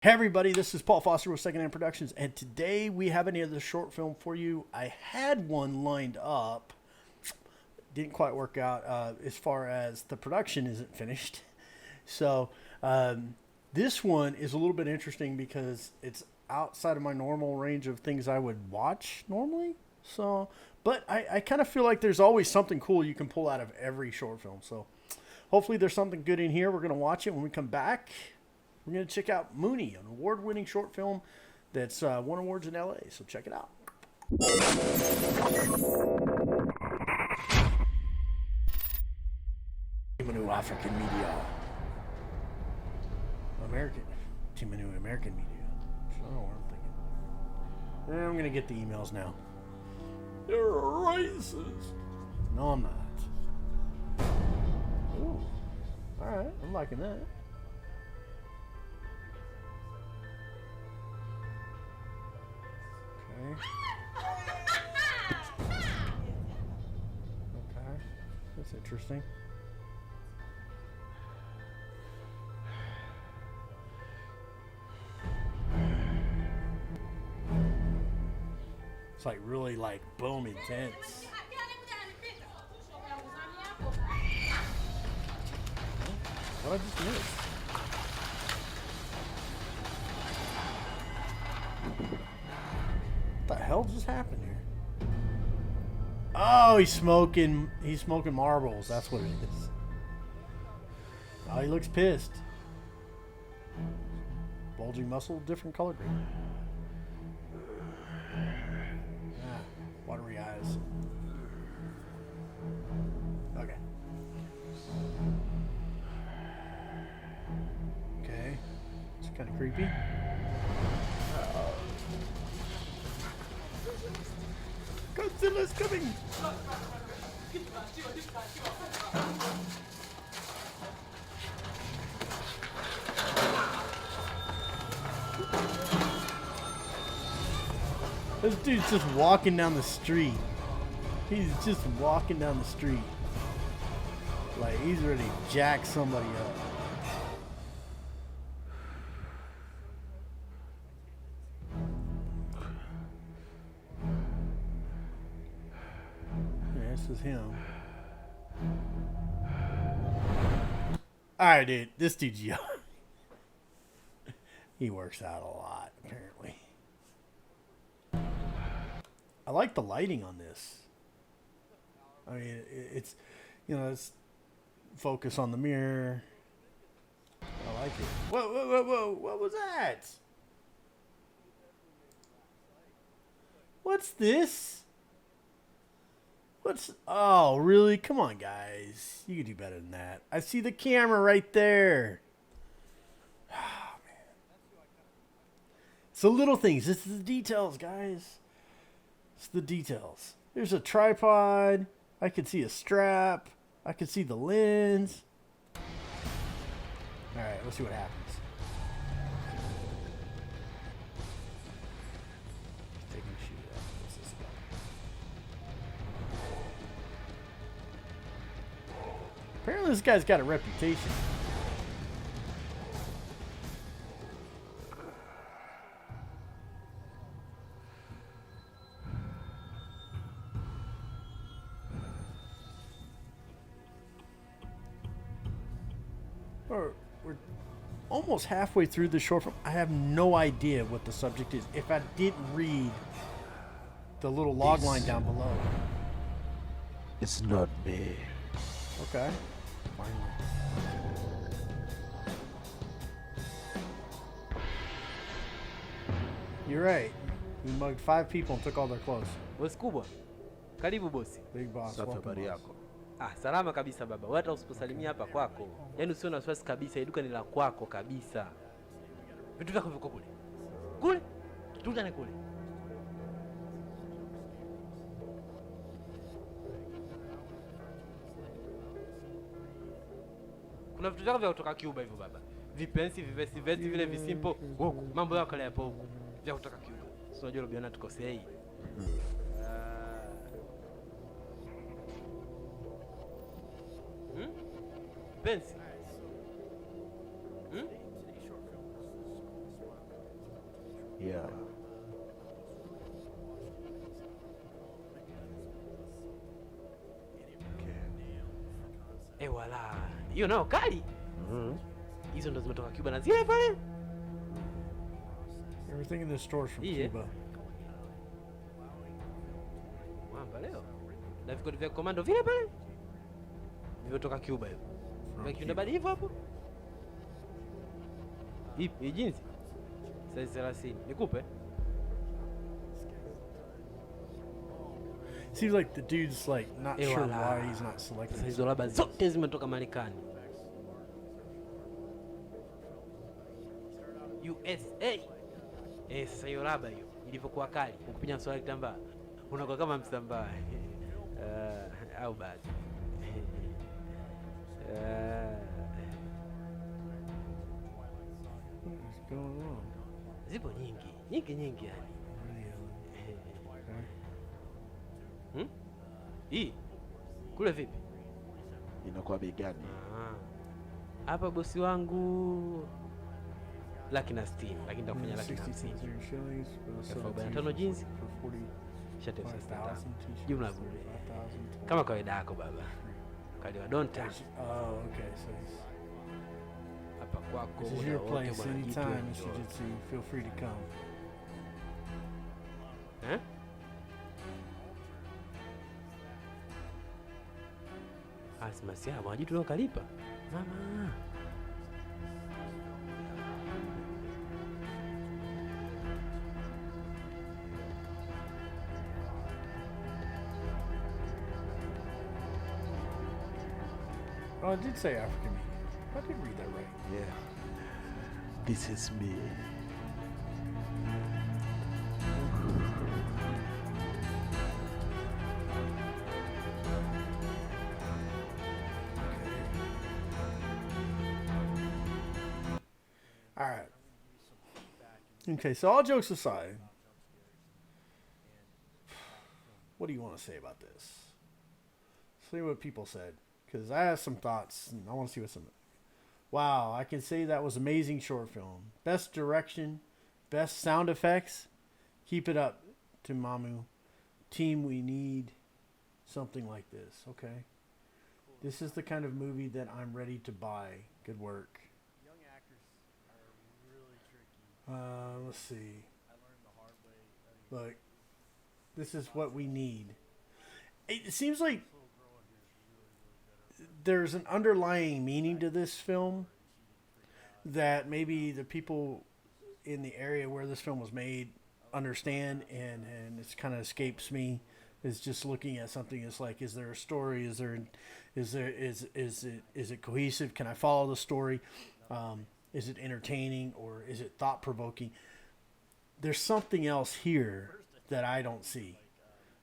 Hey everybody, this is Paul Foster with Secondhand Productions, and today we have another short film for you. I had one lined up, didn't quite work out as far as the production isn't finished. So this one is a little bit interesting because it's outside of my normal range of things I would watch normally. So, but I kind of feel like there's always something cool you can pull out of every short film. So hopefully there's something good in here. We're going to watch it when we come back. We're going to check out Munhi, an award-winning short film that's won awards in LA. So check it out. Timanu African media. Timanu American media. I don't know what I'm thinking. I'm going to get the emails now. You're a racist. No, I'm not. Ooh. All right. I'm liking that. Okay, that's interesting. It's like really like boom intense. What I just missed? What the hell just happened here? Oh, he's smoking marbles. That's what it is. Oh, he looks pissed. Bulging muscle, different color grade. Ah, watery eyes. Okay. Okay. It's kind of creepy. Godzilla's coming! This dude's just walking down the street. He's just walking down the street. Like he's ready to jack somebody up. Yeah, this is him. Alright, dude. This dude's young. He works out a lot, apparently. I like the lighting on this. I mean, it's, you know, it's focus on the mirror. I like it. Whoa, whoa, whoa, whoa. What was that? What's this? Oh, really? Come on, guys. You can do better than that. I see the camera right there. Oh, man. It's the little things. It's the details, guys. It's the details. There's a tripod. I can see a strap. I can see the lens. Alright, let's see what happens. Taking a shoot off. What's this about? Apparently this guy's got a reputation. We're almost halfway through the short film. I have no idea what the subject is. If I didn't read the little log line down below. It's not me. Okay. Finally. You're right. We mugged 5 people and took all their clothes. Bosi kubwa. Karibu bosi. Big boss. Safi, Welcome, habari boss. yako? Ah, salama kabisa baba. Wewe hata usiposalimia hapa kwako. Yaani usio na wasiwasi kabisa, hili duka ni la kwako kabisa. Vitu vyako viko kule. Kule? Tutane kule. Kuna vitu vyako vya kutoka Cuba hivyo baba. Vipensi, vivesi vile visimple. Huko mambo yako kale hapo huko. Vya kutoka Cuba. Sio unajua Robiana tukosei. Pensi. Yeah. Wala. Hiyo nao kali. Mm-hmm. Hizo ndo zimetoka Cuba na zile pale. Everything in this store is from Yeah. Cuba. Mwamba leo. Na vikodi vya komando vile pale. Vimetoka Cuba hivyo. Vya kiunda bali hivyo hapo. Hii jinsi. Size 30. Nikupe? Seems like the dude's like not sure Wala. why he's not selecting. Sasa hizo labda zote zimetoka Marekani. USA. Sasa hiyo laba hiyo ilivyokuwa kali ukipinya swali kitambaa unakuwa kama msambaa. Au basi. What's going on? Zipo nyingi yani. Hii kule vipi? Inakuwa bei gani? Hapa bosi wangu 160, lakini nitakufanya 150. 45 jeans, shati ya 65. Jumla bure. Kama kawaida yako baba. Kaliwa donta. Oh, okay. So Hapa kwako. this is your place anytime, Mr. Jitsu. Feel free to come. Asimasia, mwajitu leo kalipa. Mama. Oh, it did say African medium. I did read that right. Yeah. This is me. All right. Okay, so all jokes aside, what do you want to say about this? See what people said, because I have some thoughts, and I want to see what some... Wow, I can say that was amazing short film. Best direction, best sound effects. Keep it up to Mamu. Team, we need something like this, okay? This is the kind of movie that I'm ready to buy. Good work. Young actors are really tricky. Let's see. I learned the hard way. Look, this is what we need. It seems like This little girl in here is really, really good. there's an underlying meaning to this film that maybe the people in the area where this film was made understand, and it's kind of escapes me. Is just looking at something. It's like, is there a story? Is it cohesive? Can I follow the story? Is it entertaining, or is it thought provoking? There's something else here that I don't see,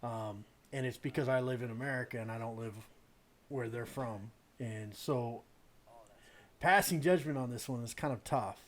and it's because I live in America and I don't live where they're from, and so passing judgment on this one is kind of tough.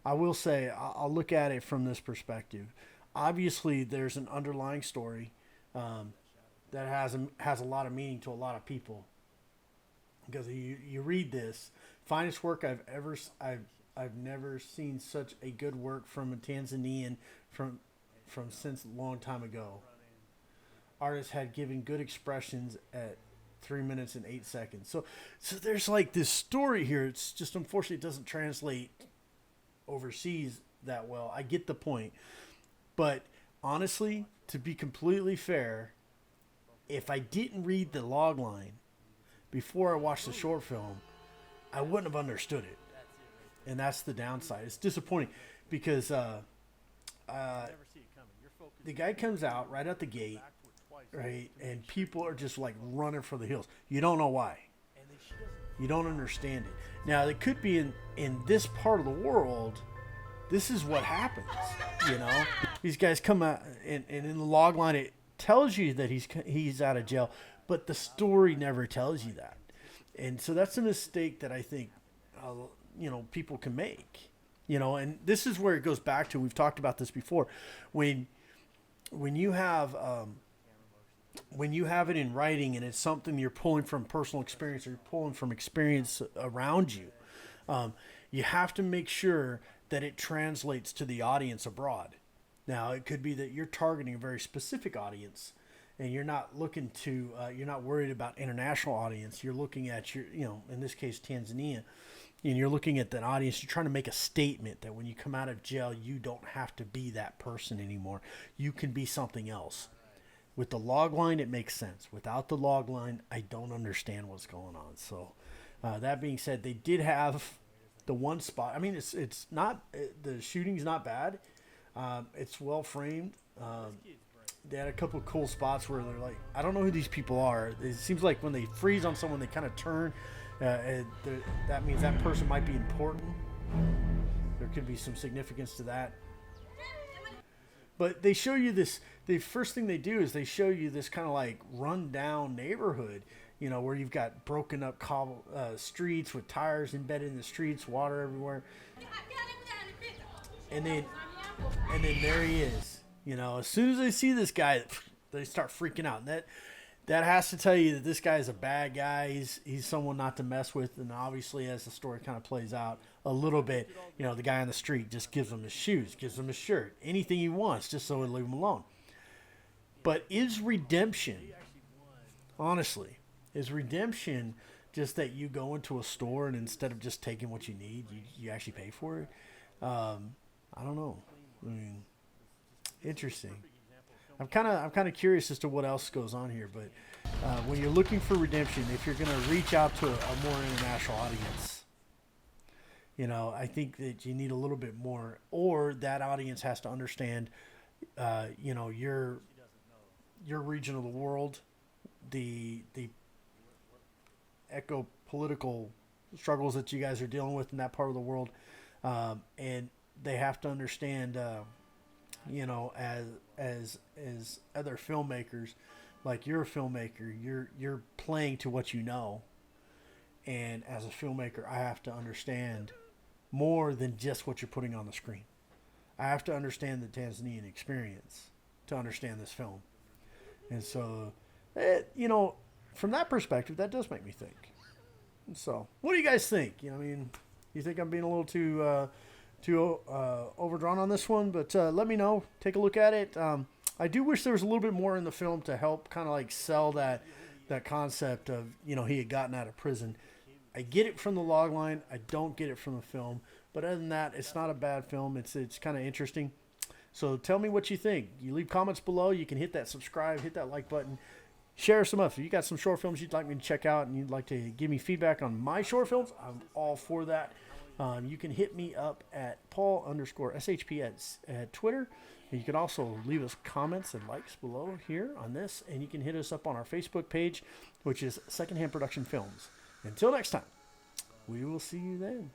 I will say I'll look at it from this perspective. Obviously, there's an underlying story that has a lot of meaning to a lot of people. Because you read this, finest work I've never seen such a good work from a Tanzanian from since a long time ago. Artists had given good expressions at 3 minutes and 8 seconds. So there's like this story here. It's just unfortunately it doesn't translate overseas that well. I get the point. But honestly, to be completely fair, if I didn't read the log line before I watched the short film, I wouldn't have understood it. And that's the downside. It's disappointing because Never see it coming. You're focused the guy comes out right out the gate, backward twice. right, and people are just like running for the hills. You don't know why. And then she doesn't. You don't understand it. Now, it could be in this part of the world, this is what happens, you know? These guys come out, and in the log line, it tells you that he's out of jail, but the story never tells you that. And so that's a mistake that I think, people can make. And this is where it goes back to, we've talked about this before, when you have it in writing and it's something you're pulling from personal experience or you're pulling from experience around you, you have to make sure that it translates to the audience abroad. Now, it could be that you're targeting a very specific audience, and you're not looking to, you're not worried about international audience. You're looking at your, in this case, Tanzania, and you're looking at that audience. You're trying to make a statement that when you come out of jail, you don't have to be that person anymore. You can be something else. With the log line, it makes sense. Without the log line, I don't understand what's going on. So, that being said, they did have the one spot. I mean, it's not, the shooting's not bad. It's well framed. They had a couple of cool spots where they're like, I don't know who these people are. It seems like when they freeze on someone, they kind of turn. And that means that person might be important. There could be some significance to that. But they show you this. The first thing they do is they show you this kind of like run-down neighborhood, where you've got broken up streets with tires embedded in the streets, water everywhere. And then there he is. As soon as they see this guy, they start freaking out. And that has to tell you that this guy is a bad guy. He's someone not to mess with. And obviously, as the story kind of plays out a little bit, the guy on the street just gives him his shoes, gives him his shirt, anything he wants, just so he'll leave him alone. But is redemption, honestly, just that you go into a store and instead of just taking what you need, you actually pay for it? I don't know. I mean, interesting. I'm kind of curious as to what else goes on here. But when you're looking for redemption, if you're going to reach out to a more international audience, I think that you need a little bit more, or that audience has to understand, your region of the world, the eco-political struggles that you guys are dealing with in that part of the world, and they have to understand, as other filmmakers, like you're a filmmaker, you're playing to what you know, and as a filmmaker, I have to understand more than just what you're putting on the screen. I have to understand the Tanzanian experience to understand this film. And so, from that perspective, that does make me think. And so, what do you guys think? You think I'm being a little too overdrawn on this one? But let me know. Take a look at it. I do wish there was a little bit more in the film to help kind of like sell that concept of, he had gotten out of prison. I get it from the log line. I don't get it from the film. But other than that, it's not a bad film. It's kind of interesting. So tell me what you think. You leave comments below. You can hit that subscribe, hit that like button. Share some up. If you got some short films you'd like me to check out and you'd like to give me feedback on my short films, I'm all for that. You can hit me up at Paul_SHP at Twitter. And you can also leave us comments and likes below here on this. And you can hit us up on our Facebook page, which is Secondhand Production Films. Until next time, we will see you then.